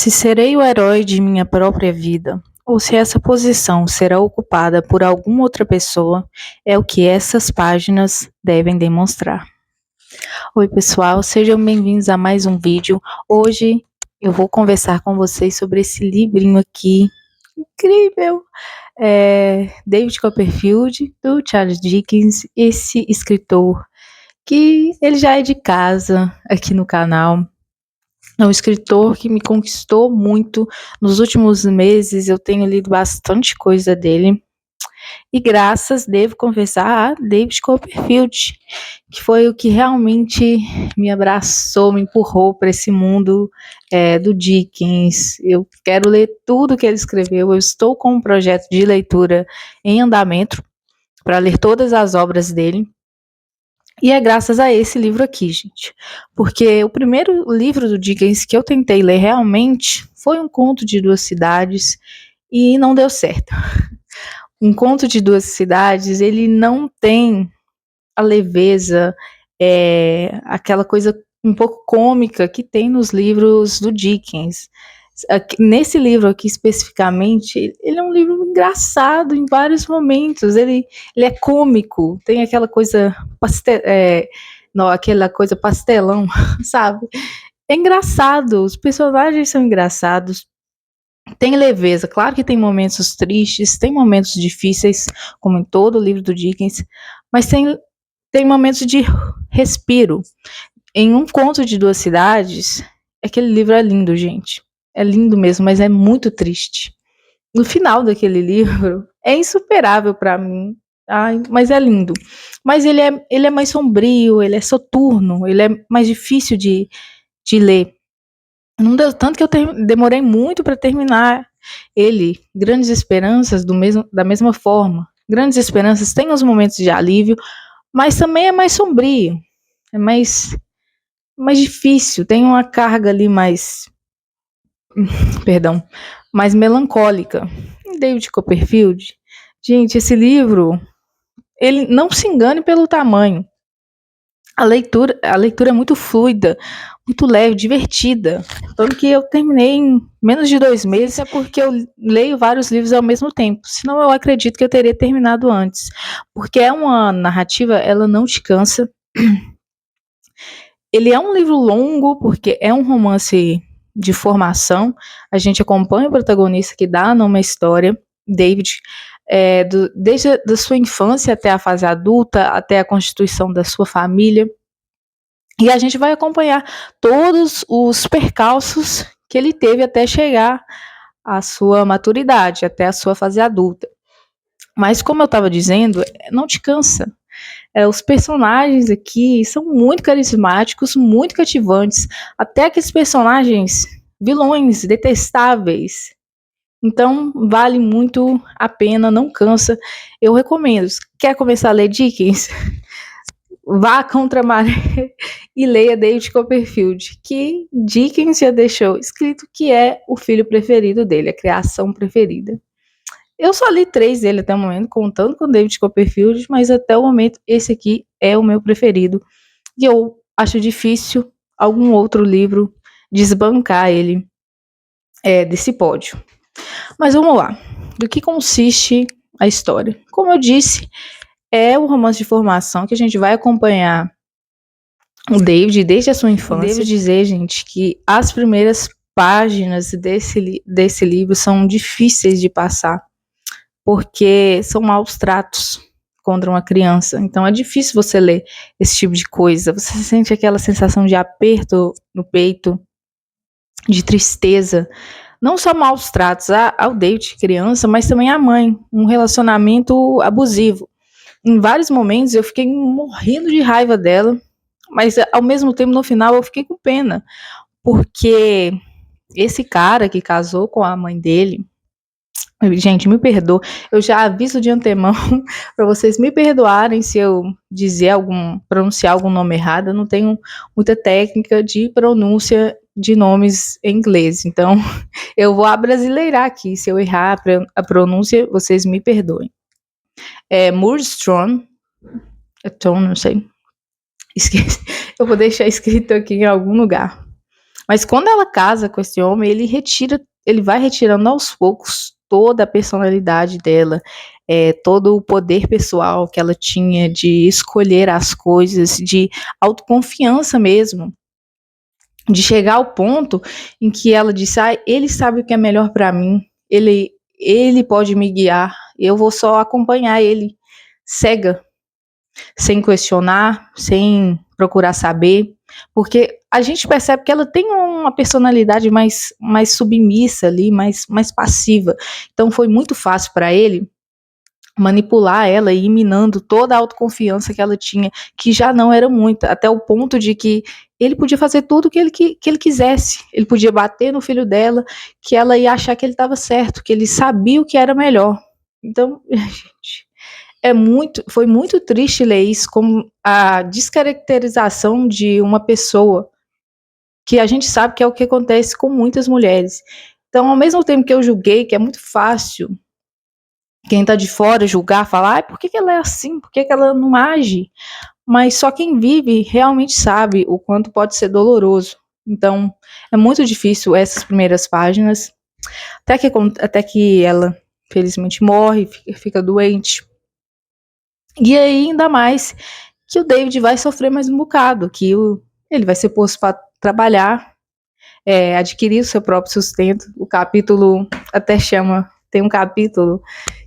Se serei o herói de minha própria vida, ou se essa posição será ocupada por alguma outra pessoa, é o que essas páginas devem demonstrar. Oi, pessoal, sejam bem-vindos a mais um vídeo. Hoje eu vou conversar com vocês sobre esse livrinho aqui, incrível, David Copperfield, do Charles Dickens, esse escritor que ele já é de casa aqui no canal. É um escritor que me conquistou muito nos últimos meses. Eu tenho lido bastante coisa dele. E graças, devo confessar, a David Copperfield, que foi o que realmente me abraçou, me empurrou para esse mundo do Dickens. Eu quero ler tudo que ele escreveu. Eu estou com um projeto de leitura em andamento para ler todas as obras dele. E é graças a esse livro aqui, gente. Porque o primeiro livro do Dickens que eu tentei ler realmente foi Um Conto de Duas Cidades e não deu certo. Um Conto de Duas Cidades, ele não tem a leveza, aquela coisa um pouco cômica que tem nos livros do Dickens. Nesse livro aqui especificamente, ele é um livro engraçado em vários momentos. Ele é cômico, tem aquela coisa aquela coisa pastelão, sabe? É engraçado, os personagens são engraçados, tem leveza. Claro que tem momentos tristes, tem momentos difíceis, como em todo o livro do Dickens, mas tem momentos de respiro. Em Um Conto de Duas Cidades, aquele livro é lindo, gente. É lindo mesmo, mas é muito triste. No final daquele livro, é insuperável para mim. Ai, mas é lindo. Mas ele é mais sombrio, ele é soturno, ele é mais difícil de ler. Não deu tanto que eu demorei muito para terminar ele. Grandes Esperanças, da mesma forma. Grandes Esperanças tem os momentos de alívio, mas também é mais sombrio. É mais difícil, tem uma carga ali mais melancólica. David Copperfield, gente, esse livro, ele não se engane pelo tamanho. A leitura é muito fluida, muito leve, divertida. Tanto que eu terminei em menos de 2 meses, é porque eu leio vários livros ao mesmo tempo. Senão eu acredito que eu teria terminado antes. Porque é uma narrativa, ela não te cansa. Ele é um livro longo, porque é um romance de formação. A gente acompanha o protagonista que dá nome à história, David, desde a sua infância até a fase adulta, até a constituição da sua família. E a gente vai acompanhar todos os percalços que ele teve até chegar à sua maturidade, até a sua fase adulta. Mas, como eu estava dizendo, não te cansa. Os personagens aqui são muito carismáticos, muito cativantes. Até aqueles personagens vilões, detestáveis. Então, vale muito a pena, não cansa. Eu recomendo. Quer começar a ler Dickens? Vá contra a maré e leia David Copperfield, que Dickens já deixou escrito que é o filho preferido dele, a criação preferida. Eu só li 3 dele até o momento, contando com David Copperfield, mas até o momento esse aqui é o meu preferido. E eu acho difícil algum outro livro desbancar ele desse pódio. Mas vamos lá. Do que consiste a história? Como eu disse, é um romance de formação que a gente vai acompanhar o David desde a sua infância. Devo dizer, gente, que as primeiras páginas desse livro são difíceis de passar, porque são maus tratos contra uma criança. Então é difícil você ler esse tipo de coisa. Você sente aquela sensação de aperto no peito, de tristeza. Não só maus tratos ao David, criança, mas também à mãe. Um relacionamento abusivo. Em vários momentos eu fiquei morrendo de raiva dela, mas ao mesmo tempo no final eu fiquei com pena, porque esse cara que casou com a mãe dele, gente, me perdoa, eu já aviso de antemão para vocês me perdoarem se eu pronunciar algum nome errado. Eu não tenho muita técnica de pronúncia de nomes em inglês, então eu vou abrasileirar aqui. Se eu errar a pronúncia, vocês me perdoem. Murdstone, não sei, esqueci. Eu vou deixar escrito aqui em algum lugar. Mas quando ela casa com esse homem, ele vai retirando aos poucos toda a personalidade dela, todo o poder pessoal que ela tinha de escolher as coisas, de autoconfiança mesmo, de chegar ao ponto em que ela disse: ah, ele sabe o que é melhor para mim, ele pode me guiar, eu vou só acompanhar ele, cega, sem questionar, sem procurar saber, porque a gente percebe que ela tem uma personalidade mais submissa ali, mais passiva. Então foi muito fácil para ele manipular ela e ir minando toda a autoconfiança que ela tinha, que já não era muita, até o ponto de que ele podia fazer tudo que ele quisesse. Ele podia bater no filho dela, que ela ia achar que ele estava certo, que ele sabia o que era melhor. Então, gente, foi muito triste ler isso como a descaracterização de uma pessoa, que a gente sabe que é o que acontece com muitas mulheres. Então, ao mesmo tempo que eu julguei que é muito fácil quem tá de fora julgar, falar, por que ela é assim? Por que ela não age? Mas só quem vive realmente sabe o quanto pode ser doloroso. Então, é muito difícil essas primeiras páginas, até que ela, felizmente, morre, fica doente. E aí, ainda mais que o David vai sofrer mais um bocado, ele vai ser posto para trabalhar, adquirir o seu próprio sustento. O capítulo até tem um capítulo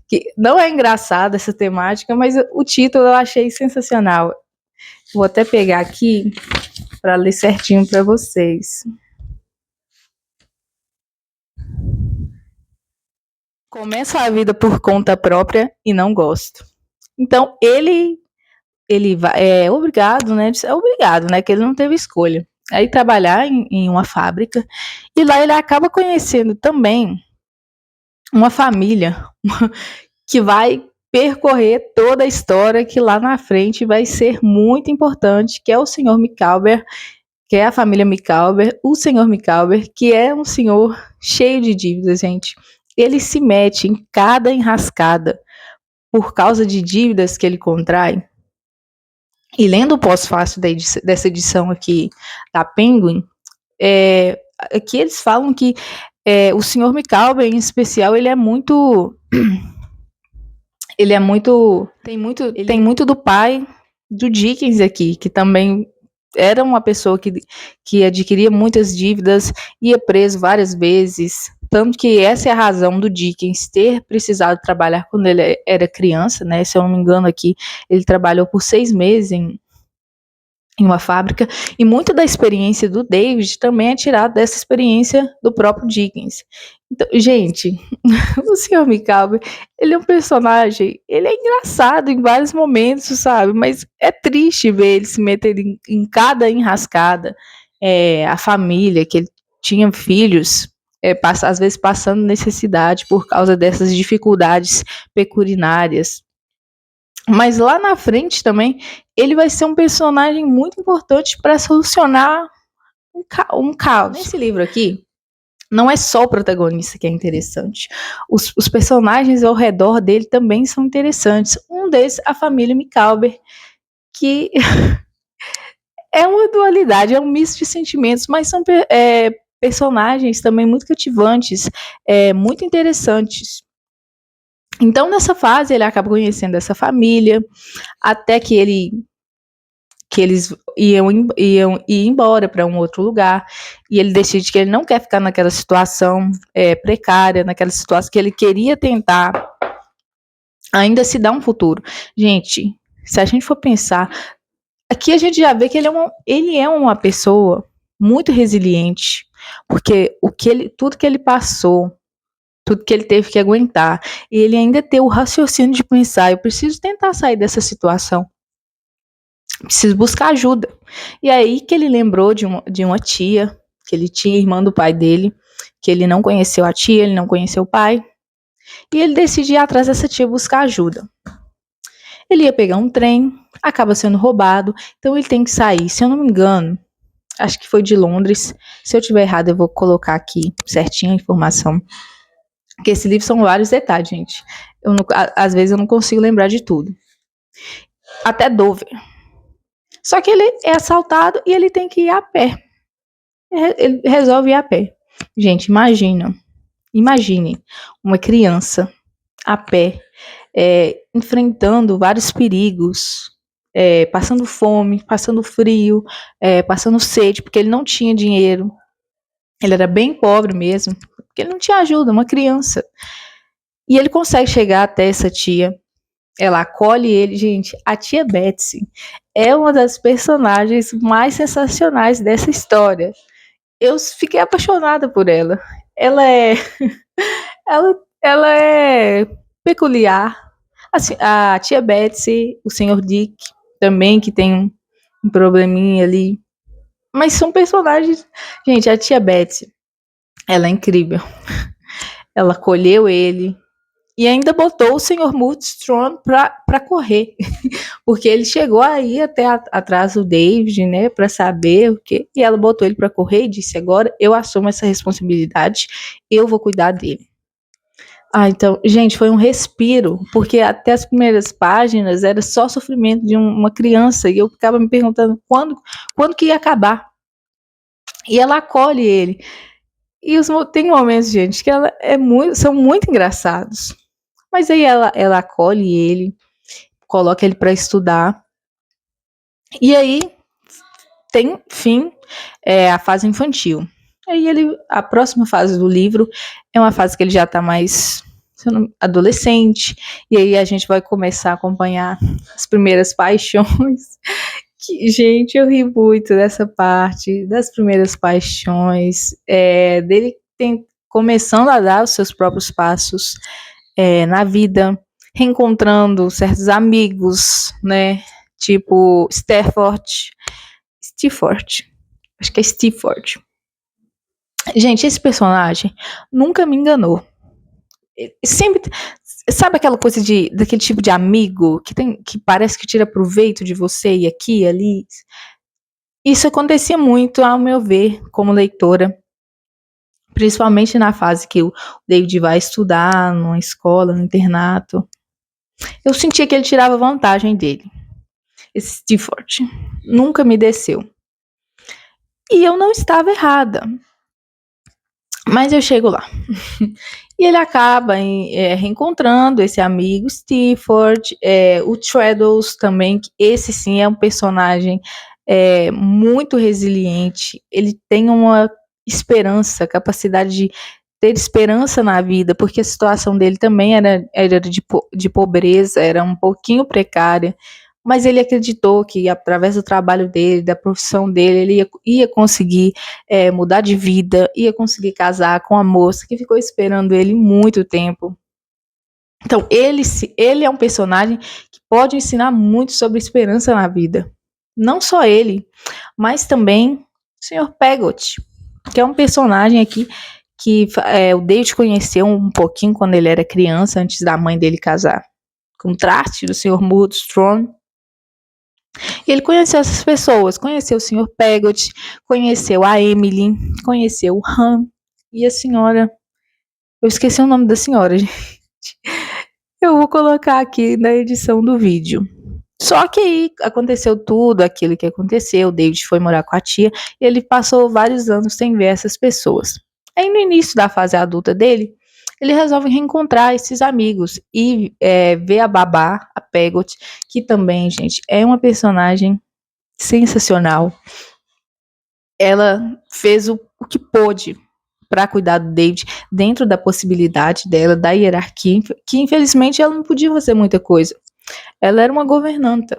que não é engraçado essa temática, mas o título eu achei sensacional. Vou até pegar aqui para ler certinho para vocês. Começa a vida por conta própria e não gosto. Então ele é obrigado, né? É obrigado, né? Que ele não teve escolha. Aí trabalhar em uma fábrica e lá ele acaba conhecendo também uma família que vai percorrer toda a história, que lá na frente vai ser muito importante, que é o senhor Micawber, que é a família Micawber, o senhor Micawber, que é um senhor cheio de dívidas, gente. Ele se mete em cada enrascada por causa de dívidas que ele contrai. E lendo o pós-fácil dessa edição aqui da Penguin, aqui eles falam que o senhor Micawber, em especial, ele é muito tem muito do pai do Dickens aqui, que também era uma pessoa que adquiria muitas dívidas, ia preso várias vezes, tanto que essa é a razão do Dickens ter precisado trabalhar quando ele era criança, né? Se eu não me engano aqui, ele trabalhou por 6 meses em uma fábrica, e muito da experiência do David também é tirada dessa experiência do próprio Dickens. Então, gente, o Sr. Micawber, ele é um personagem, ele é engraçado em vários momentos, sabe? Mas é triste ver ele se meter em cada enrascada. A família, que ele tinha filhos, às vezes passando necessidade por causa dessas dificuldades pecuniárias. Mas lá na frente também, ele vai ser um personagem muito importante para solucionar um caos. Nesse livro aqui, não é só o protagonista que é interessante. Os personagens ao redor dele também são interessantes. Um deles, a família Micawber, que é uma dualidade, é um misto de sentimentos, mas são personagens também muito cativantes, muito interessantes. Então, nessa fase, ele acaba conhecendo essa família, até que eles iam ir embora para um outro lugar, e ele decide que ele não quer ficar naquela situação precária, naquela situação que ele queria tentar ainda se dar um futuro. Gente, se a gente for pensar, aqui a gente já vê que ele é uma pessoa muito resiliente, porque tudo que ele passou, tudo que ele teve que aguentar, e ele ainda tem o raciocínio de pensar, eu preciso tentar sair dessa situação, preciso buscar ajuda. E aí que ele lembrou de uma tia, que ele tinha irmã do pai dele, que ele não conheceu a tia, ele não conheceu o pai, e ele decide ir atrás dessa tia buscar ajuda. Ele ia pegar um trem, acaba sendo roubado, então ele tem que sair, se eu não me engano, acho que foi de Londres, se eu tiver errado eu vou colocar aqui certinho a informação, porque esse livro são vários detalhes, gente, às vezes eu não consigo lembrar de tudo. Até Dover. Só que ele é assaltado e ele tem que ir a pé. Ele resolve ir a pé. Gente, imagine uma criança a pé, enfrentando vários perigos, passando fome, passando frio, passando sede, porque ele não tinha dinheiro. Ele era bem pobre mesmo, porque ele não tinha ajuda, uma criança. E ele consegue chegar até essa tia. Ela acolhe ele, gente. A tia Betsy é uma das personagens mais sensacionais dessa história. Eu fiquei apaixonada por ela. Ela é, ela é peculiar. Assim, a tia Betsy, o senhor Dick também, que tem um probleminha ali. Mas são personagens. Gente, a tia Betsy, ela é incrível. Ela acolheu ele e ainda botou o senhor Murdstone pra correr. Porque ele chegou aí até atrás do David, né, pra saber o quê. E ela botou ele pra correr e disse: agora eu assumo essa responsabilidade, eu vou cuidar dele. Ah, então, gente, foi um respiro, porque até as primeiras páginas era só sofrimento de uma criança, e eu ficava me perguntando quando que ia acabar. E ela acolhe ele. E tem momentos, gente, que são muito engraçados. Mas aí ela acolhe ele, coloca ele para estudar. E aí tem fim a fase infantil. Aí a próxima fase do livro é uma fase que ele já está mais adolescente, e aí a gente vai começar a acompanhar as primeiras paixões. Que, gente, eu ri muito dessa parte das primeiras paixões, dele começando a dar os seus próprios passos na vida, reencontrando certos amigos, né? Tipo Stafford, acho que é Stifford. Gente, esse personagem nunca me enganou. Sempre, sabe aquela coisa daquele tipo de amigo que parece que tira proveito de você e aqui e ali? Isso acontecia muito, ao meu ver, como leitora, principalmente na fase que o David vai estudar numa escola, no internato. Eu sentia que ele tirava vantagem dele. Esse Stifford nunca me desceu. E eu não estava errada. Mas eu chego lá. E ele acaba reencontrando esse amigo Stifford, o Traddles também, que esse sim é um personagem muito resiliente. Ele tem uma esperança, capacidade de ter esperança na vida, porque a situação dele também era de pobreza, era um pouquinho precária. Mas ele acreditou que através do trabalho dele, da profissão dele, ele ia conseguir mudar de vida, ia conseguir casar com a moça que ficou esperando ele muito tempo. Então, ele é um personagem que pode ensinar muito sobre esperança na vida. Não só ele, mas também o Sr. Peggot, que é um personagem aqui que o David conheceu um pouquinho quando ele era criança, antes da mãe dele casar com o traste do Sr. Murdstone. E ele conheceu essas pessoas, conheceu o Sr. Peggot, conheceu a Emily, conheceu o Han e a senhora. Eu esqueci o nome da senhora, gente. Eu vou colocar aqui na edição do vídeo. Só que aí aconteceu tudo aquilo que aconteceu. O David foi morar com a tia e ele passou vários anos sem ver essas pessoas. Aí no início da fase adulta dele, ele resolve reencontrar esses amigos e ver a babá, a Peggot, que também, gente, é uma personagem sensacional. Ela fez o que pôde para cuidar do David dentro da possibilidade dela, da hierarquia, que infelizmente ela não podia fazer muita coisa. Ela era uma governanta.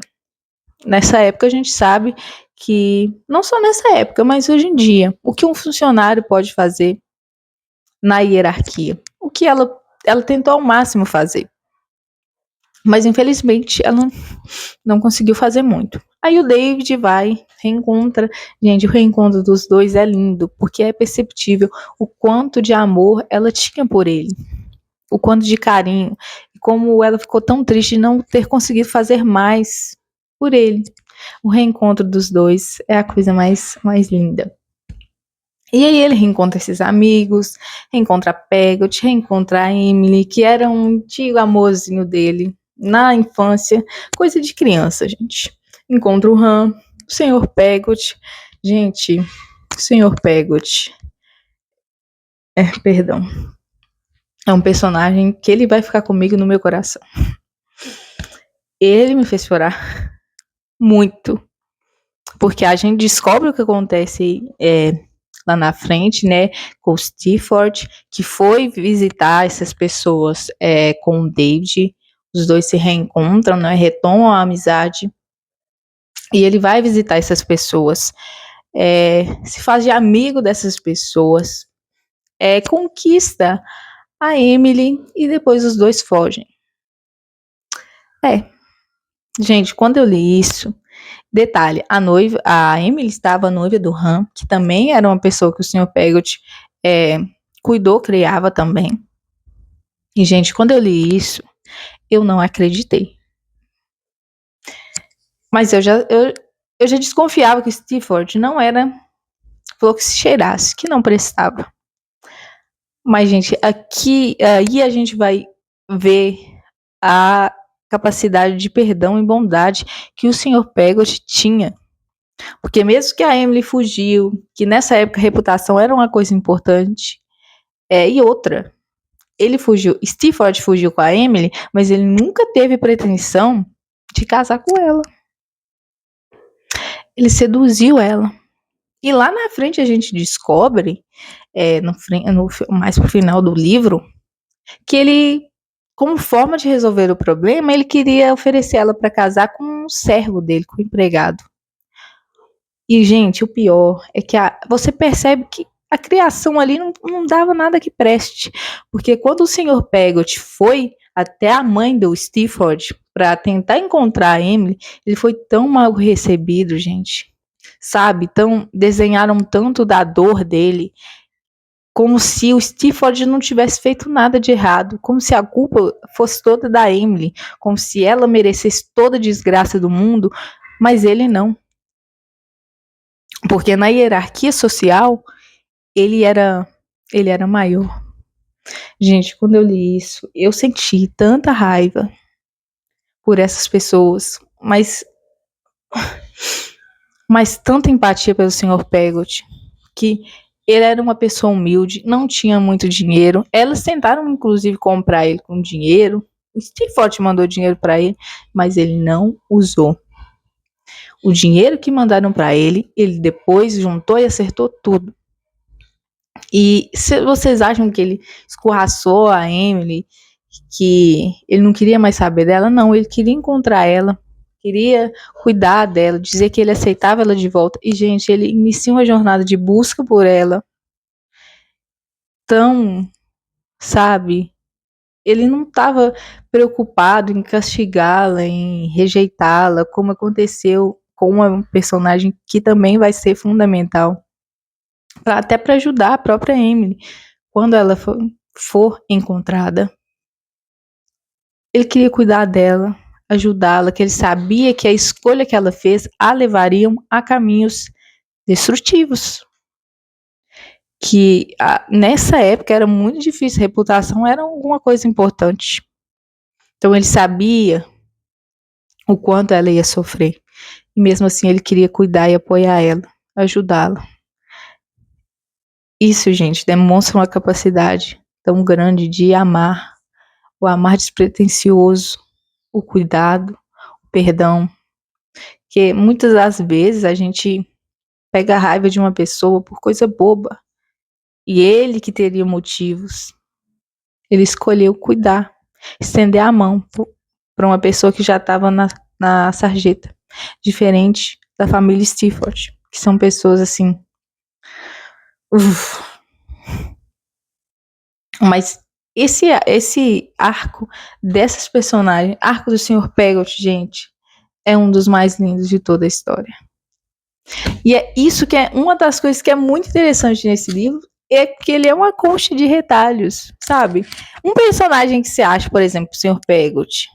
Nessa época a gente sabe que, não só nessa época, mas hoje em dia, o que um funcionário pode fazer na hierarquia? O que ela tentou ao máximo fazer. Mas infelizmente ela não conseguiu fazer muito. Aí o David reencontra. Gente, o reencontro dos dois é lindo, porque é perceptível o quanto de amor ela tinha por ele, o quanto de carinho, e como ela ficou tão triste de não ter conseguido fazer mais por ele. O reencontro dos dois é a coisa mais linda. E aí ele reencontra esses amigos, reencontra a Peggot, reencontra a Emily, que era um antigo amorzinho dele na infância, coisa de criança, gente. Encontra o Han, o Sr. Peggot. Gente, o Sr. Peggot, perdão, é um personagem que ele vai ficar comigo no meu coração. Ele me fez chorar muito, porque a gente descobre o que acontece lá na frente, né, com o Stifford, que foi visitar essas pessoas com o David. Os dois se reencontram, né, retomam a amizade, e ele vai visitar essas pessoas, se faz de amigo dessas pessoas, conquista a Emily, e depois os dois fogem. Gente, quando eu li isso, detalhe, a Emily estava noiva do Han, que também era uma pessoa que o Sr. Peggot cuidou, criava também. E, gente, quando eu li isso, eu não acreditei. Mas eu já desconfiava que o Stifford não era flor que se cheirasse, que não prestava. Mas, gente, aí a gente vai ver a capacidade de perdão e bondade que o Sr. Peggot tinha. Porque mesmo que a Emily fugiu, que nessa época a reputação era uma coisa importante, e outra, ele fugiu, Stifford fugiu com a Emily, mas ele nunca teve pretensão de casar com ela. Ele seduziu ela. E lá na frente a gente descobre, mais pro final do livro, que ele, como forma de resolver o problema, ele queria oferecer ela para casar com um servo dele, com um empregado. E, gente, o pior é que você percebe que a criação ali não dava nada que preste. Porque quando o Sr. Peggot foi até a mãe do Stifford para tentar encontrar a Emily, ele foi tão mal recebido, gente. Sabe? Desenharam tanto da dor dele, como se o Stifford não tivesse feito nada de errado, como se a culpa fosse toda da Emily, como se ela merecesse toda a desgraça do mundo, mas ele não. Porque na hierarquia social, ele era maior. Gente, quando eu li isso, eu senti tanta raiva por essas pessoas, mas tanta empatia pelo Sr. Peggot, que ele era uma pessoa humilde, não tinha muito dinheiro. Elas tentaram, inclusive, comprar ele com dinheiro. O Stifford mandou dinheiro para ele, mas ele não usou. O dinheiro que mandaram para ele depois juntou e acertou tudo. E se vocês acham que ele escorraçou a Emily, que ele não queria mais saber dela, não, ele queria encontrar ela, queria cuidar dela, dizer que ele aceitava ela de volta. E, gente, ele inicia uma jornada de busca por ela tão, sabe, ele não estava preocupado em castigá-la, em rejeitá-la, como aconteceu com uma personagem que também vai ser fundamental, até para ajudar a própria Emily, quando ela for encontrada. Ele queria cuidar dela, ajudá-la, que ele sabia que a escolha que ela fez a levariam a caminhos destrutivos. Que nessa época era muito difícil, reputação era alguma coisa importante. Então ele sabia o quanto ela ia sofrer. E mesmo assim ele queria cuidar e apoiar ela, ajudá-la. Isso, gente, demonstra uma capacidade tão grande de amar, o amar despretensioso, o cuidado, o perdão. Que muitas das vezes a gente pega a raiva de uma pessoa por coisa boba. E ele que teria motivos. Ele escolheu cuidar, estender a mão para uma pessoa que já estava na sarjeta. Diferente da família Stifford, que são pessoas assim. Mas esse arco dessas personagens, arco do Sr. Peggot, gente, é um dos mais lindos de toda a história. E é isso que é uma das coisas que é muito interessante nesse livro, é que ele é uma concha de retalhos, sabe? Um personagem que você acha, por exemplo, o Sr. Peggot,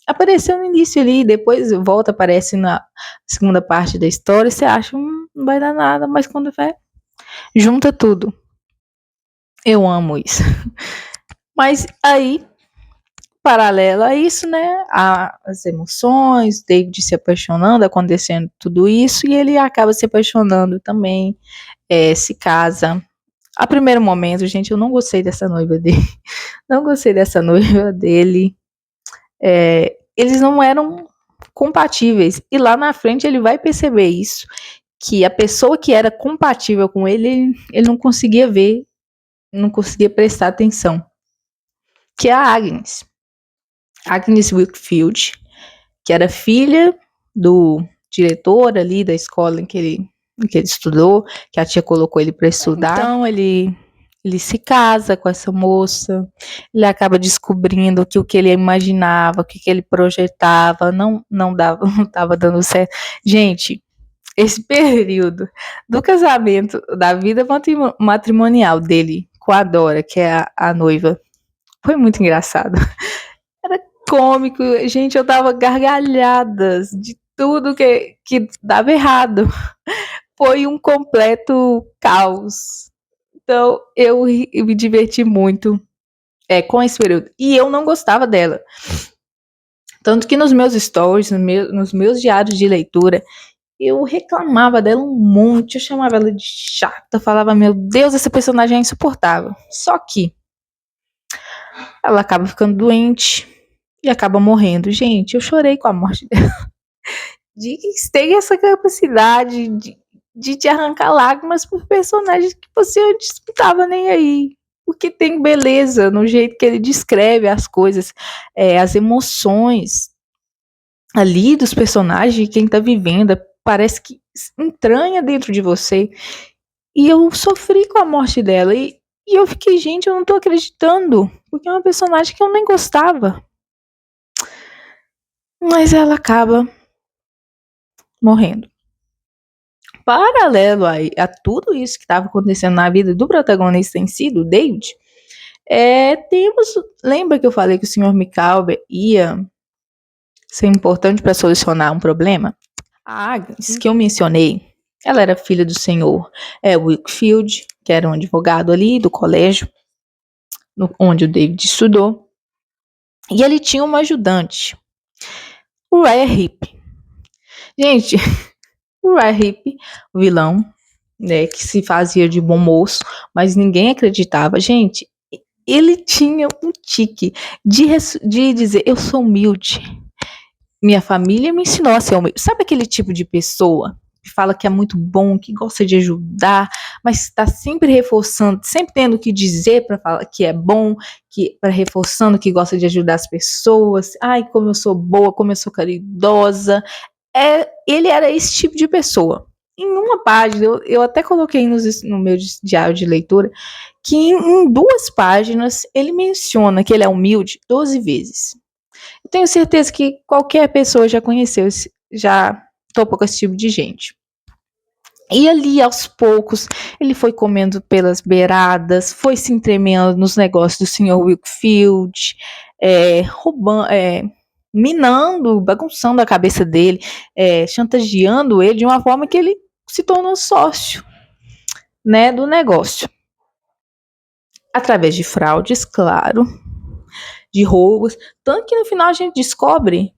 apareceu no início ali, depois volta, aparece na segunda parte da história, você acha, não vai dar nada, mas quando vai, junta tudo. Eu amo isso. Mas aí, paralelo a isso, né, as emoções, David se apaixonando, acontecendo tudo isso, e ele acaba se apaixonando também, se casa. A primeiro momento, gente, eu não gostei dessa noiva dele, não gostei dessa noiva dele, eles não eram compatíveis, e lá na frente ele vai perceber isso, que a pessoa que era compatível com ele não conseguia ver, não conseguia prestar atenção, que é a Agnes Wickfield, que era filha do diretor ali da escola em que ele estudou, que a tia colocou ele para estudar. Então ele se casa com essa moça, ele acaba descobrindo que o que ele imaginava, o que ele projetava, não estava dando certo. Gente, esse período do casamento, da vida matrimonial dele com a Dora, que é a noiva, foi muito engraçado. Era cômico, gente, eu dava gargalhadas de tudo que dava errado. Foi um completo caos. Então, eu me diverti muito com esse período. E eu não gostava dela. Tanto que nos meus stories, nos meus diários de leitura, eu reclamava dela um monte, eu chamava ela de chata, falava, meu Deus, essa personagem é insuportável. Só que ela acaba ficando doente e acaba morrendo. Gente, eu chorei com a morte dela. Diggs tem essa capacidade de te arrancar lágrimas por personagens que você antes não estava nem aí. Porque tem beleza no jeito que ele descreve as coisas, as emoções ali dos personagens, quem tá vivendo, parece que entranha dentro de você. E eu sofri com a morte dela. E eu fiquei, gente, eu não tô acreditando. Porque é uma personagem que eu nem gostava. Mas ela acaba morrendo. Paralelo a tudo isso que estava acontecendo na vida do protagonista em si, do David, lembra que eu falei que o Sr. Micawber ia ser importante para solucionar um problema? A Agnes, que eu mencionei, ela era filha do Sr. Wickfield, que era um advogado ali do colégio, onde o David estudou, e ele tinha uma ajudante, o Uriah Heep. Gente, o Uriah Heep, o vilão, né, que se fazia de bom moço, mas ninguém acreditava. Gente, ele tinha um tique de dizer, eu sou humilde. Minha família me ensinou a ser humilde. Sabe aquele tipo de pessoa que fala que é muito bom, que gosta de ajudar, mas está sempre reforçando, sempre tendo o que dizer para falar que é bom, para reforçando que gosta de ajudar as pessoas. Ai, como eu sou boa, como eu sou caridosa. Ele era esse tipo de pessoa. Em uma página, eu até coloquei no meu diário de leitura, que em 2 páginas ele menciona que ele é humilde 12 vezes. Eu tenho certeza que qualquer pessoa já conheceu, já topou com esse tipo de gente. E ali, aos poucos, ele foi comendo pelas beiradas, foi se entremeando nos negócios do Sr. Wickfield, roubando, minando, bagunçando a cabeça dele, chantageando ele de uma forma que ele se tornou sócio, né, do negócio. Através de fraudes, claro, de roubos, tanto que no final a gente descobre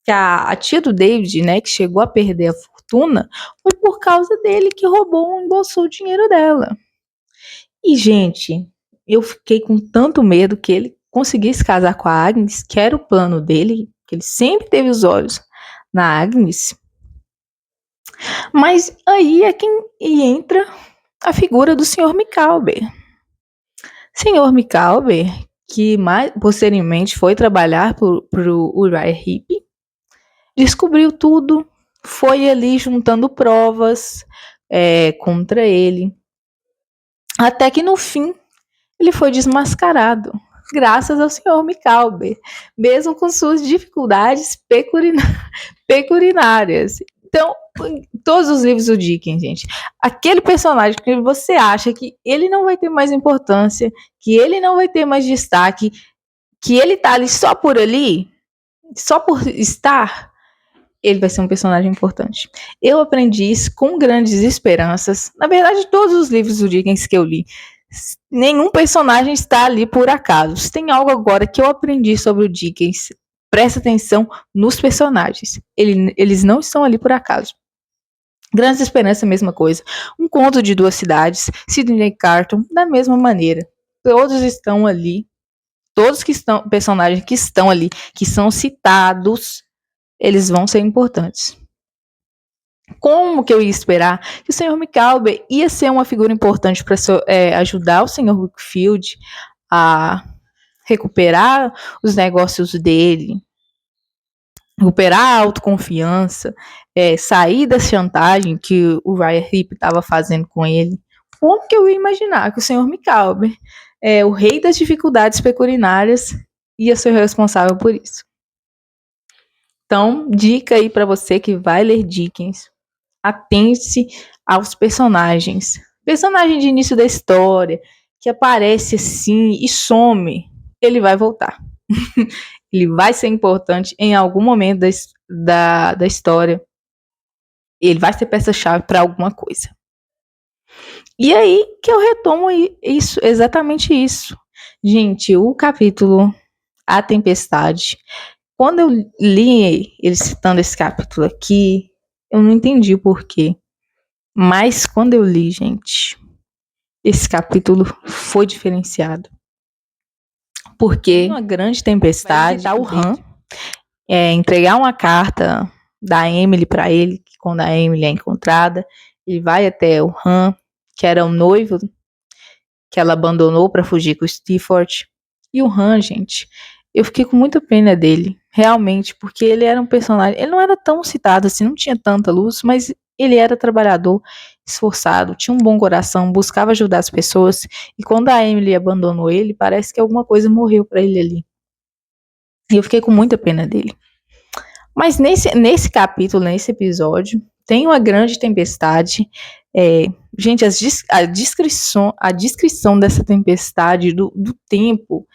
que a tia do David, né, que chegou a perder a fortuna, foi por causa dele que roubou, embolsou o dinheiro dela. E, gente, eu fiquei com tanto medo que ele conseguisse casar com a Agnes, que era o plano dele, que ele sempre teve os olhos na Agnes. Mas aí é quem entra a figura do Sr. Micawber. Sr. Micawber, que mais posteriormente foi trabalhar para o Uriah Heep, descobriu tudo, foi ali juntando provas contra ele, até que no fim ele foi desmascarado, graças ao Sr. Micawber, mesmo com suas dificuldades peculiares. Então, em todos os livros do Dickens, gente, aquele personagem que você acha que ele não vai ter mais importância, que ele não vai ter mais destaque, que ele tá ali, só por estar, ele vai ser um personagem importante. Eu aprendi isso com grandes esperanças. Na verdade, todos os livros do Dickens que eu li Nenhum personagem está ali por acaso. Se tem algo agora que eu aprendi sobre o Dickens, presta atenção nos personagens. Eles não estão ali por acaso. Grandes Esperanças, mesma coisa. Um Conto de Duas Cidades, Sidney Carton, da mesma maneira. Todos estão ali. Todos que estão, personagens que estão ali, que são citados, eles vão ser importantes. Como que eu ia esperar que o Sr. Micawber ia ser uma figura importante para ajudar o Sr. Wickfield a recuperar os negócios dele, recuperar a autoconfiança, sair da chantagem que o Ryan Heep estava fazendo com ele? Como que eu ia imaginar que o Sr. Micawber, o rei das dificuldades pecuniárias, ia ser responsável por isso? Então, dica aí para você que vai ler Dickens, atente aos personagens. Personagem de início da história, que aparece assim e some, ele vai voltar. Ele vai ser importante em algum momento da história. Ele vai ser peça-chave para alguma coisa. E aí que eu retomo isso, exatamente isso. Gente, o capítulo A Tempestade, quando eu li ele citando esse capítulo aqui, eu não entendi o porquê. Mas quando eu li, gente, esse capítulo foi diferenciado. Porque uma grande tempestade, tá o Han, entregar uma carta da Emily para ele, que quando a Emily é encontrada, ele vai até o Han, que era o noivo que ela abandonou para fugir com o Stifford. E o Han, gente, eu fiquei com muita pena dele, realmente, porque ele era um personagem, ele não era tão citado assim, não tinha tanta luz, mas ele era trabalhador, esforçado, tinha um bom coração, buscava ajudar as pessoas, e quando a Emily abandonou ele, parece que alguma coisa morreu para ele ali. E eu fiquei com muita pena dele. Mas nesse capítulo, nesse episódio, tem uma grande tempestade. Gente, a descrição dessa tempestade, do tempo,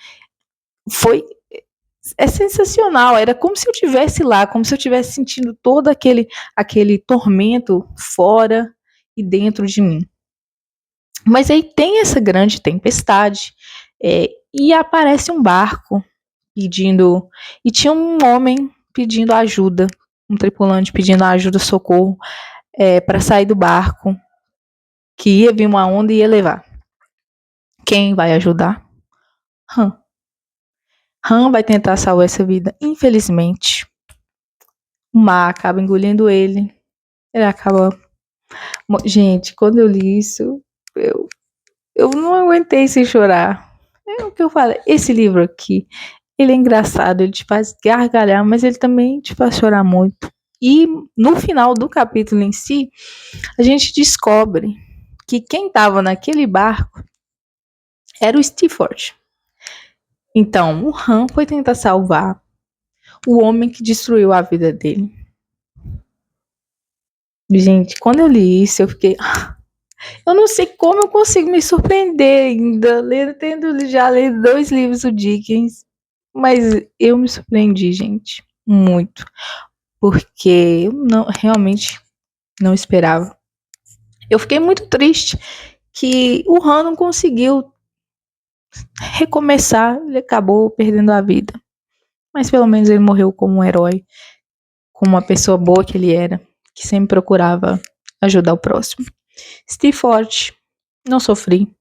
é sensacional. Era como se eu estivesse lá, como se eu estivesse sentindo todo aquele tormento fora e dentro de mim. Mas aí tem essa grande tempestade, e aparece um barco pedindo, e tinha um homem pedindo ajuda, um tripulante pedindo ajuda, socorro, para sair do barco, que ia vir uma onda e ia levar. Quem vai ajudar? Han. Han vai tentar salvar essa vida. Infelizmente, o mar acaba engolindo ele. Ele acaba... Gente, quando eu li isso, eu não aguentei sem chorar. É o que eu falo. Esse livro aqui, ele é engraçado, ele te faz gargalhar, mas ele também te faz chorar muito. E no final do capítulo em si, a gente descobre que quem estava naquele barco era o Stifford. Então, o Han foi tentar salvar o homem que destruiu a vida dele. Gente, quando eu li isso, eu fiquei... Eu não sei como eu consigo me surpreender ainda, tendo já lido 2 livros do Dickens. Mas eu me surpreendi, gente, muito. Porque eu realmente não esperava. Eu fiquei muito triste que o Han não conseguiu recomeçar, ele acabou perdendo a vida. Mas pelo menos ele morreu como um herói, como uma pessoa boa que ele era, que sempre procurava ajudar o próximo. Stifford, não sofri.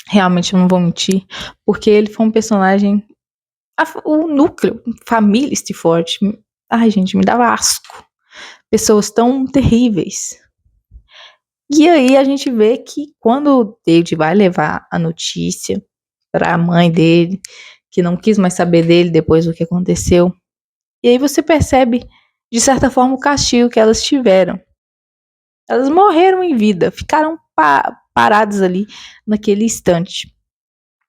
Realmente eu não vou mentir, porque ele foi um personagem, o núcleo, família Stifford, ai gente, me dava asco. Pessoas tão terríveis. E aí a gente vê que quando o David vai levar a notícia para a mãe dele, que não quis mais saber dele depois do que aconteceu, e aí você percebe, de certa forma, o castigo que elas tiveram. Elas morreram em vida, ficaram paradas ali naquele instante.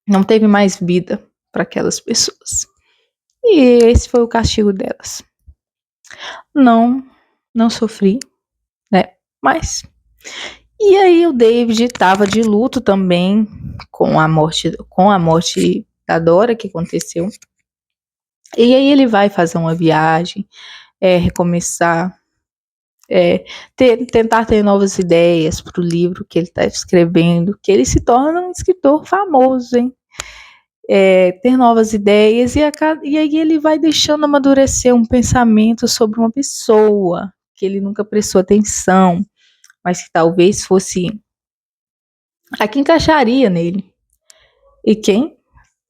Não teve mais vida para aquelas pessoas. E esse foi o castigo delas. Não sofri, né? Mas... E aí o David estava de luto também com a morte da Dora que aconteceu. E aí ele vai fazer uma viagem, recomeçar tentar ter novas ideias para o livro que ele está escrevendo, que ele se torna um escritor famoso, hein? Ter novas ideias e aí ele vai deixando amadurecer um pensamento sobre uma pessoa que ele nunca prestou atenção, mas que talvez fosse a que encaixaria nele. E quem?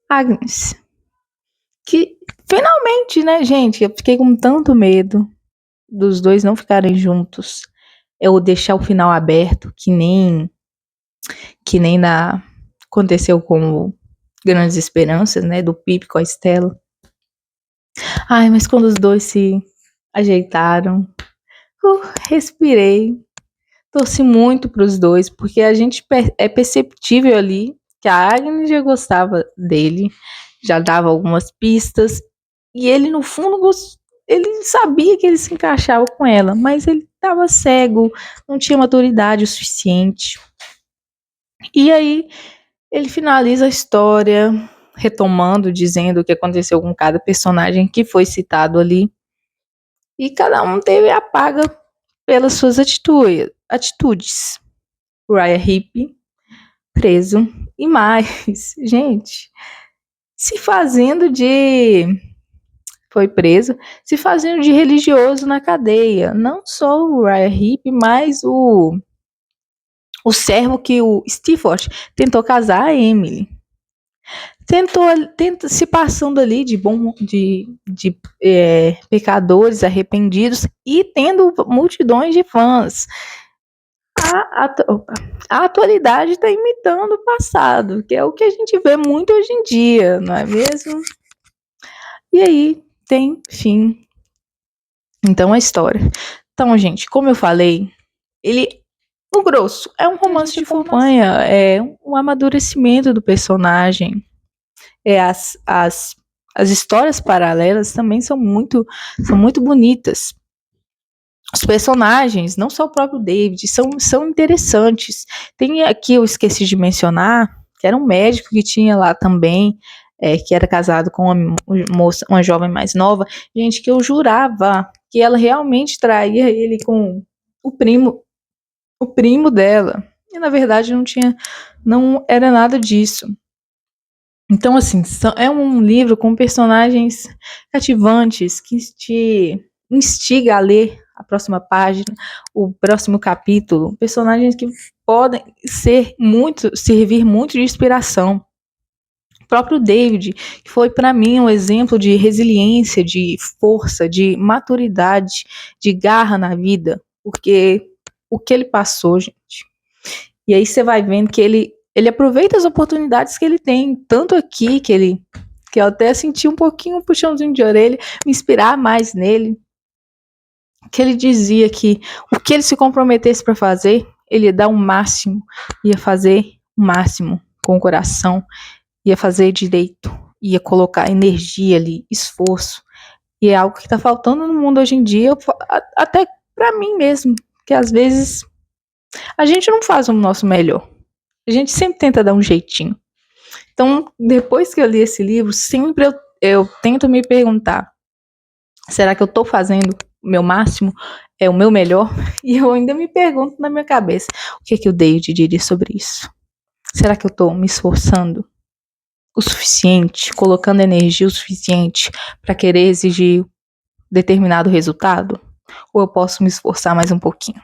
Agnes. Que finalmente, né, gente? Eu fiquei com tanto medo dos dois não ficarem juntos. Eu deixar o final aberto, que nem aconteceu com o Grandes Esperanças, né, do Pipe com a Estela. Ai, mas quando os dois se ajeitaram, respirei. Torci muito para os dois, porque a gente é perceptível ali que a Agnes já gostava dele, já dava algumas pistas, e ele no fundo ele sabia que ele se encaixava com ela, mas ele estava cego, não tinha maturidade o suficiente. E aí ele finaliza a história retomando, dizendo o que aconteceu com cada personagem que foi citado ali, e cada um teve a paga pelas suas atitudes. Uriah Heep preso e mais, gente, foi preso, se fazendo de religioso na cadeia. Não só o Uriah Heep, mas o servo que o Stifford tentou casar a Emily. Se passando ali de pecadores arrependidos e tendo multidões de fãs. A atualidade está imitando o passado, que é o que a gente vê muito hoje em dia, não é mesmo? E aí tem fim. Então a história. Então, gente, como eu falei, no grosso, é um romance de campanha, é um amadurecimento do personagem. As histórias paralelas também são muito bonitas. Os personagens, não só o próprio David, são interessantes. Tem aqui, eu esqueci de mencionar, que era um médico que tinha lá também, que era casado com uma jovem mais nova. Gente, que eu jurava que ela realmente traía ele com o primo dela. E na verdade não era nada disso. Então, assim, é um livro com personagens cativantes que te instiga a ler a próxima página, o próximo capítulo, personagens que podem servir muito de inspiração. O próprio David, que foi para mim um exemplo de resiliência, de força, de maturidade, de garra na vida, porque o que ele passou, gente. E aí você vai vendo que ele aproveita as oportunidades que ele tem, tanto aqui que eu até senti um pouquinho um puxãozinho de orelha, me inspirar mais nele, que ele dizia que o que ele se comprometesse para fazer, ele ia dar o máximo, ia fazer o máximo com o coração, ia fazer direito, ia colocar energia ali, esforço, e é algo que está faltando no mundo hoje em dia, até para mim mesmo, que às vezes a gente não faz o nosso melhor. A gente sempre tenta dar um jeitinho. Então, depois que eu li esse livro, sempre eu tento me perguntar, será que eu estou fazendo o meu máximo? É o meu melhor? E eu ainda me pergunto na minha cabeça, o que o David diria sobre isso? Será que eu estou me esforçando o suficiente, colocando energia o suficiente para querer exigir determinado resultado? Ou eu posso me esforçar mais um pouquinho?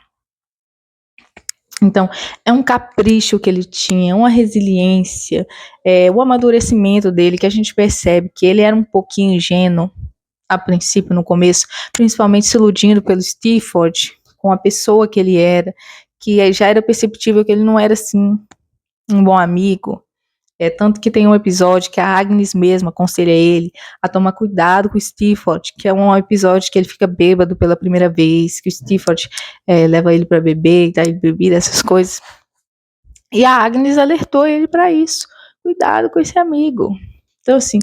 Então, é um capricho que ele tinha, uma resiliência, o amadurecimento dele, que a gente percebe que ele era um pouquinho ingênuo, a princípio, no começo, principalmente se iludindo pelo Stifford, com a pessoa que ele era, que já era perceptível que ele não era, assim, um bom amigo. Tanto que tem um episódio que a Agnes mesma aconselha ele a tomar cuidado com o Stifford, que é um episódio que ele fica bêbado pela primeira vez, que o Stifford leva ele para beber, dá ele bebida, essas coisas. E a Agnes alertou ele para isso. Cuidado com esse amigo. Então, assim,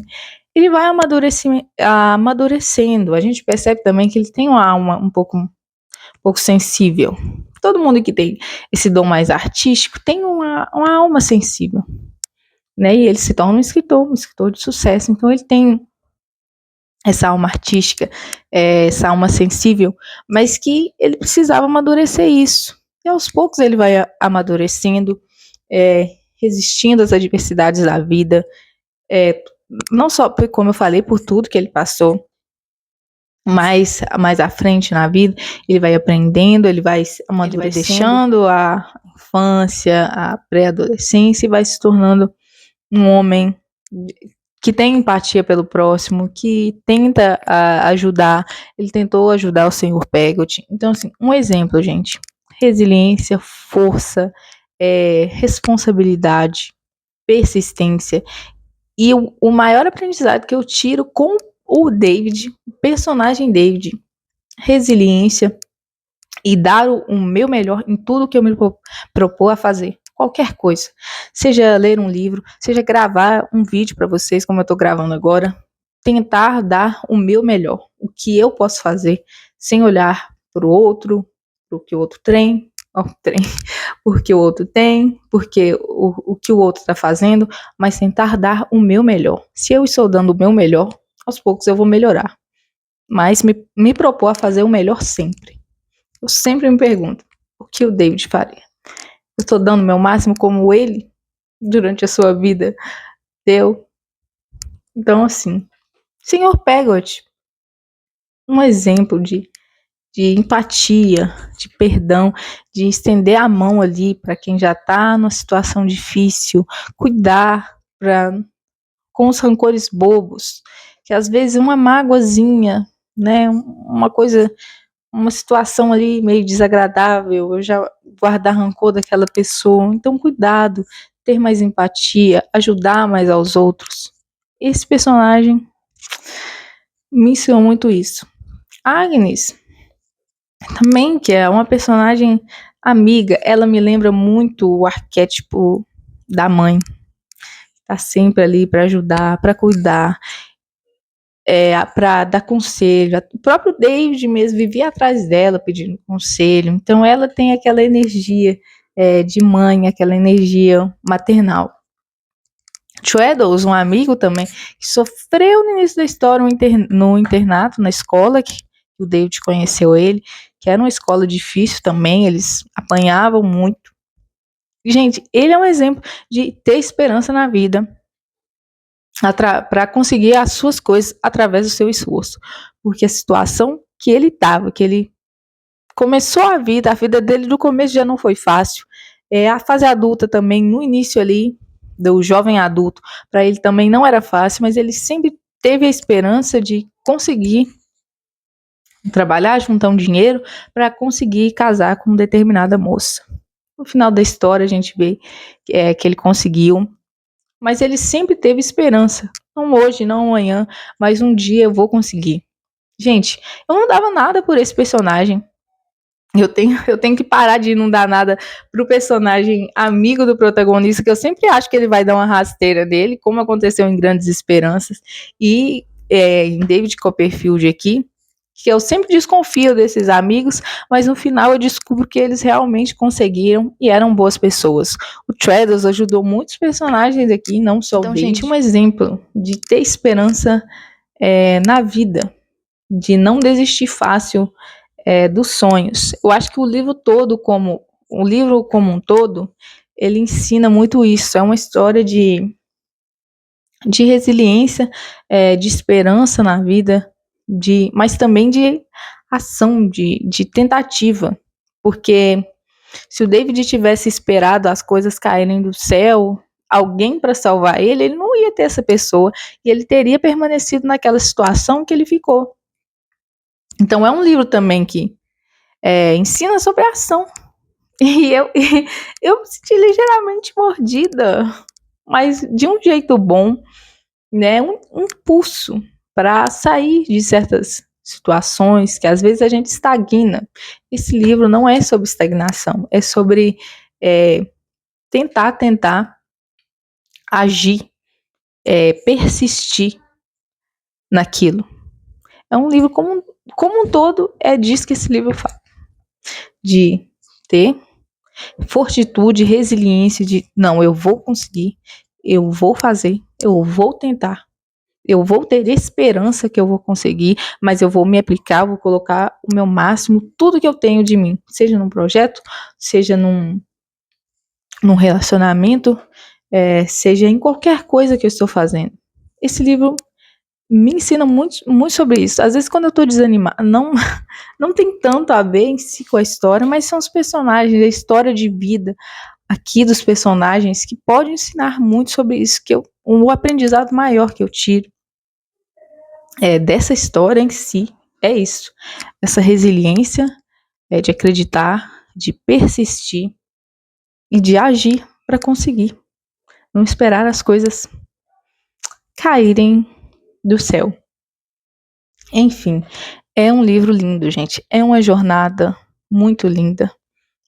ele vai amadurecendo. A gente percebe também que ele tem uma alma um pouco sensível. Todo mundo que tem esse dom mais artístico tem uma alma sensível. Né? E ele se torna um escritor de sucesso. Então ele tem essa alma artística, essa alma sensível, mas que ele precisava amadurecer isso. E aos poucos ele vai amadurecendo, resistindo às adversidades da vida, não só, como eu falei, por tudo que ele passou, mas mais à frente na vida, ele vai aprendendo, ele vai deixando a infância, a pré-adolescência e vai se tornando um homem que tem empatia pelo próximo, que tenta ajudar. Ele tentou ajudar o Senhor Pegott. Então, assim, um exemplo, gente. Resiliência, força, responsabilidade, persistência. E o maior aprendizado que eu tiro com o David, o personagem David, resiliência e dar o meu melhor em tudo que eu me propor a fazer. Qualquer coisa. Seja ler um livro, seja gravar um vídeo para vocês, como eu estou gravando agora. Tentar dar o meu melhor. O que eu posso fazer, sem olhar para o outro, para o que o outro tem, porque o outro tem, porque o que o outro está fazendo, mas tentar dar o meu melhor. Se eu estou dando o meu melhor, aos poucos eu vou melhorar. Mas me propor a fazer o melhor sempre. Eu sempre me pergunto, o que o David faria? Eu estou dando o meu máximo como ele, durante a sua vida, deu? Então, assim, Senhor Pegott, um exemplo de empatia, de perdão, de estender a mão ali para quem já está numa situação difícil, cuidar com os rancores bobos, que às vezes uma mágoazinha, né, uma situação ali meio desagradável, eu já guardar rancor daquela pessoa. Então, cuidado, ter mais empatia, ajudar mais aos outros. Esse personagem me ensinou muito isso. Agnes, também, que é uma personagem amiga, ela me lembra muito o arquétipo da mãe. Tá sempre ali para ajudar, para cuidar, para dar conselho. O próprio David mesmo vivia atrás dela pedindo conselho. Então ela tem aquela energia de mãe, aquela energia maternal. Traddles, um amigo também, que sofreu no início da história no internato, na escola, que o David conheceu ele, que era uma escola difícil também, eles apanhavam muito. Gente, ele é um exemplo de ter esperança na vida, para conseguir as suas coisas através do seu esforço. Porque a situação que ele estava, que ele começou a vida dele do começo já não foi fácil. A fase adulta também, no início ali, do jovem adulto, para ele também não era fácil, mas ele sempre teve a esperança de conseguir trabalhar, juntar um dinheiro para conseguir casar com determinada moça. No final da história a gente vê que ele conseguiu, mas ele sempre teve esperança. Não hoje, não amanhã, mas um dia eu vou conseguir. Gente, eu não dava nada por esse personagem. Eu tenho que parar de não dar nada pro personagem amigo do protagonista, que eu sempre acho que ele vai dar uma rasteira dele, como aconteceu em Grandes Esperanças, e em David Copperfield aqui, que eu sempre desconfio desses amigos, mas no final eu descubro que eles realmente conseguiram e eram boas pessoas. O Traddles ajudou muitos personagens aqui, não só o David. Gente, um exemplo de ter esperança na vida, de não desistir fácil dos sonhos. Eu acho que o livro como um todo, ele ensina muito isso. É uma história de resiliência, de esperança na vida, mas também de ação, de tentativa. Porque se o David tivesse esperado as coisas caírem do céu, alguém para salvar ele não ia ter essa pessoa e ele teria permanecido naquela situação que ele ficou. Então é um livro também que ensina sobre a ação. E eu me senti ligeiramente mordida, mas de um jeito bom, né? Um impulso para sair de certas situações que às vezes a gente estagna. Esse livro não é sobre estagnação, é sobre tentar agir, persistir naquilo. É um livro como um todo, é disso que esse livro fala. De ter fortitude, resiliência, de não, eu vou conseguir, eu vou fazer, eu vou tentar. Eu vou ter esperança que eu vou conseguir, mas eu vou me aplicar, vou colocar o meu máximo, tudo que eu tenho de mim, seja num projeto, seja num relacionamento, seja em qualquer coisa que eu estou fazendo. Esse livro me ensina muito, muito sobre isso. Às vezes, quando eu estou desanimada, não tem tanto a ver em si com a história, mas são os personagens, a história de vida aqui dos personagens que pode ensinar muito sobre isso, o aprendizado maior que eu tiro dessa história em si é isso, essa resiliência de acreditar, de persistir e de agir para conseguir, não esperar as coisas caírem do céu. Enfim, é um livro lindo, gente, é uma jornada muito linda,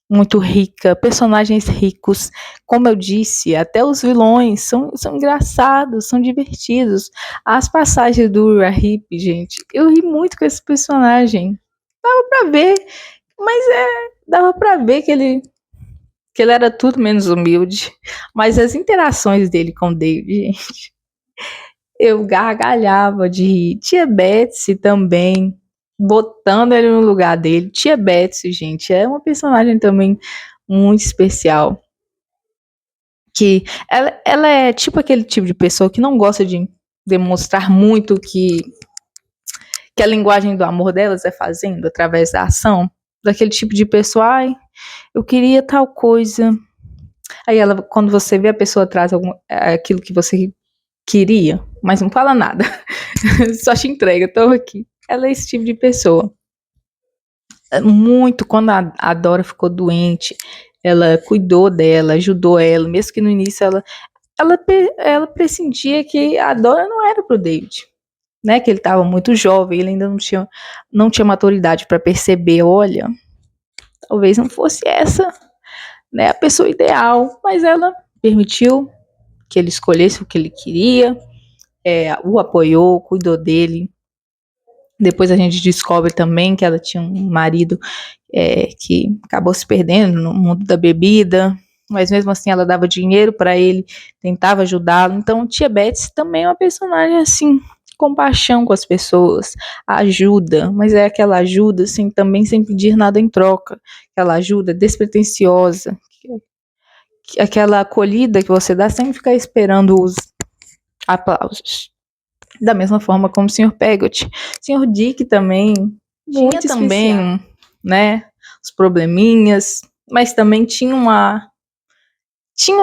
muito rica, personagens ricos, como eu disse, até os vilões são engraçados, são divertidos. As passagens do Rahip, gente, eu ri muito com esse personagem. Dava pra ver, mas dava pra ver que ele era tudo menos humilde. Mas as interações dele com o David, gente, eu gargalhava de rir. Tia Betsy também, botando ele no lugar dele. Tia Betsy, gente, é uma personagem também muito especial. Que ela é tipo aquele tipo de pessoa que não gosta de demonstrar muito que a linguagem do amor delas é fazendo através da ação. Daquele tipo de pessoa, ai, eu queria tal coisa. Aí ela, quando você vê a pessoa traz aquilo que você queria, mas não fala nada. Só te entrega, tô aqui. Ela é esse tipo de pessoa. Muito, quando a Dora ficou doente, ela cuidou dela, ajudou ela, mesmo que no início ela pressentia que a Dora não era pro David, né? Que ele estava muito jovem, ele ainda não tinha maturidade para perceber, olha, talvez não fosse essa, né, a pessoa ideal, mas ela permitiu que ele escolhesse o que ele queria, o apoiou, cuidou dele. Depois a gente descobre também que ela tinha um marido que acabou se perdendo no mundo da bebida, mas mesmo assim ela dava dinheiro para ele, tentava ajudá-lo. Então Tia Betsy também é uma personagem assim, compaixão com as pessoas, ajuda, mas é aquela ajuda assim, também sem pedir nada em troca, aquela ajuda despretensiosa, aquela acolhida que você dá sem ficar esperando os aplausos. Da mesma forma como o Sr. Peggot. O Sr. Dick também tinha também, né, os probleminhas, mas também tinha uma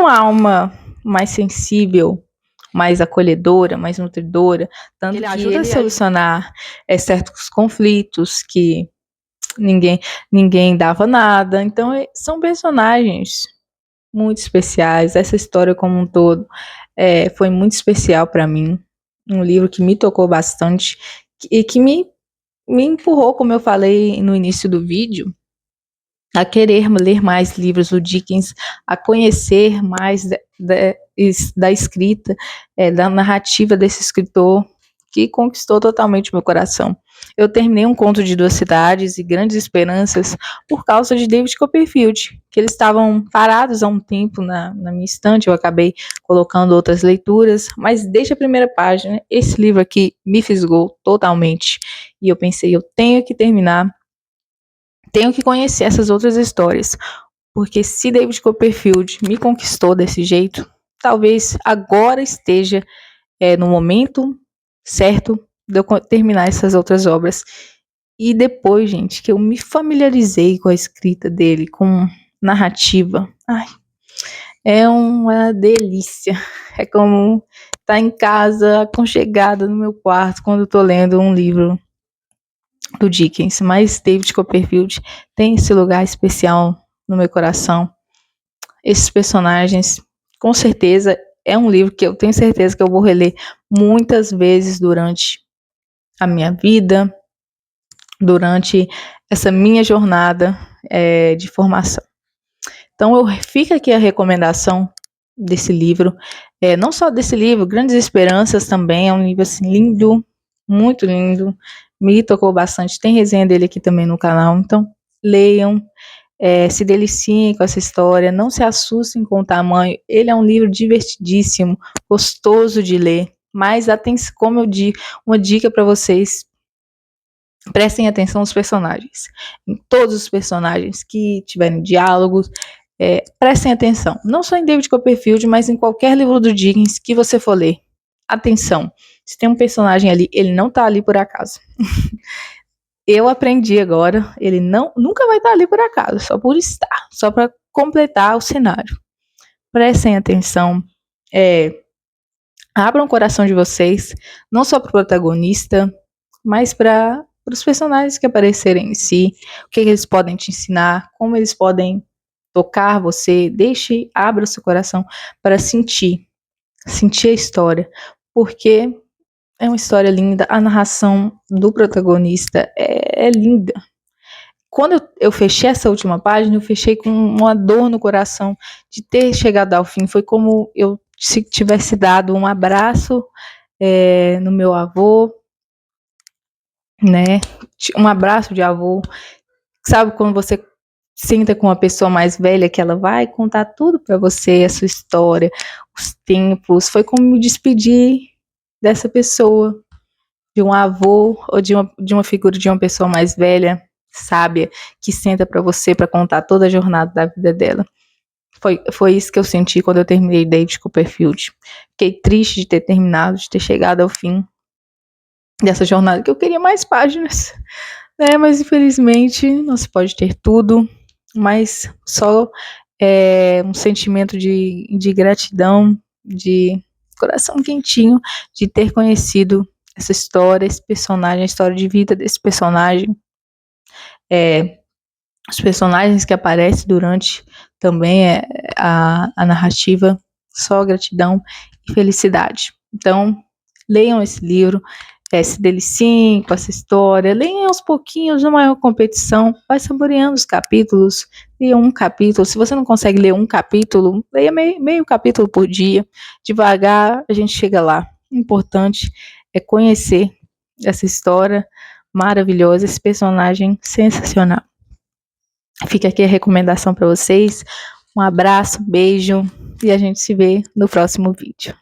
alma mais sensível, mais acolhedora, mais nutridora, tanto que ajuda a solucionar certos conflitos que ninguém dava nada. Então, são personagens muito especiais. Essa história como um todo foi muito especial para mim. Um livro que me tocou bastante e que me empurrou, como eu falei no início do vídeo, a querer ler mais livros do Dickens, a conhecer mais da escrita, da narrativa desse escritor, que conquistou totalmente meu coração. Eu terminei Um Conto de Duas Cidades e Grandes Esperanças por causa de David Copperfield, que eles estavam parados há um tempo na minha estante, eu acabei colocando outras leituras, mas desde a primeira página, esse livro aqui me fisgou totalmente, e eu pensei, eu tenho que terminar, tenho que conhecer essas outras histórias, porque se David Copperfield me conquistou desse jeito, talvez agora esteja no momento certo de eu terminar essas outras obras. E depois, gente, que eu me familiarizei com a escrita dele, com narrativa, ai, é uma delícia. É como estar em casa, aconchegada no meu quarto, quando eu tô lendo um livro do Dickens. Mas David Copperfield tem esse lugar especial no meu coração. Esses personagens, com certeza, é um livro que eu tenho certeza que eu vou reler muitas vezes durante a minha vida, durante essa minha jornada de formação. Então, fica aqui a recomendação desse livro, não só desse livro, Grandes Esperanças também, é um livro assim lindo, muito lindo, me tocou bastante, tem resenha dele aqui também no canal, então leiam, se deliciem com essa história, não se assustem com o tamanho, ele é um livro divertidíssimo, gostoso de ler, Mas atenção, como eu digo, uma dica para vocês: prestem atenção nos personagens. Em todos os personagens que tiverem diálogos, prestem atenção. Não só em David Copperfield, mas em qualquer livro do Dickens que você for ler. Atenção. Se tem um personagem ali, ele não tá ali por acaso. Eu aprendi agora, ele nunca vai estar ali por acaso, só por estar, só para completar o cenário. Prestem atenção, abram o coração de vocês, não só para o protagonista, mas para os personagens que aparecerem em si, o que eles podem te ensinar, como eles podem tocar você. Abra o seu coração para sentir a história, porque é uma história linda, a narração do protagonista é linda. Quando eu fechei essa última página, eu fechei com uma dor no coração de ter chegado ao fim. Foi como se tivesse dado um abraço no meu avô, né? Um abraço de avô. Sabe quando você senta com uma pessoa mais velha que ela vai contar tudo para você, a sua história, os tempos. Foi como me despedir dessa pessoa, de um avô ou de uma figura de uma pessoa mais velha, sábia, que senta para você para contar toda a jornada da vida dela. Foi isso que eu senti quando eu terminei David Copperfield. Fiquei triste de ter terminado, de ter chegado ao fim dessa jornada, que eu queria mais páginas, né? Mas infelizmente não se pode ter tudo, mas só um sentimento de gratidão, de coração quentinho, de ter conhecido essa história, esse personagem, a história de vida desse personagem, os personagens que aparecem durante também a narrativa. Só gratidão e felicidade. Então, leiam esse livro, se deliciem com essa história, leiam aos pouquinhos, numa maior competição, vai saboreando os capítulos, leia um capítulo. Se você não consegue ler um capítulo, leia meio capítulo por dia, devagar a gente chega lá. O importante é conhecer essa história maravilhosa, esse personagem sensacional. Fica aqui a recomendação para vocês. Um abraço, beijo e a gente se vê no próximo vídeo.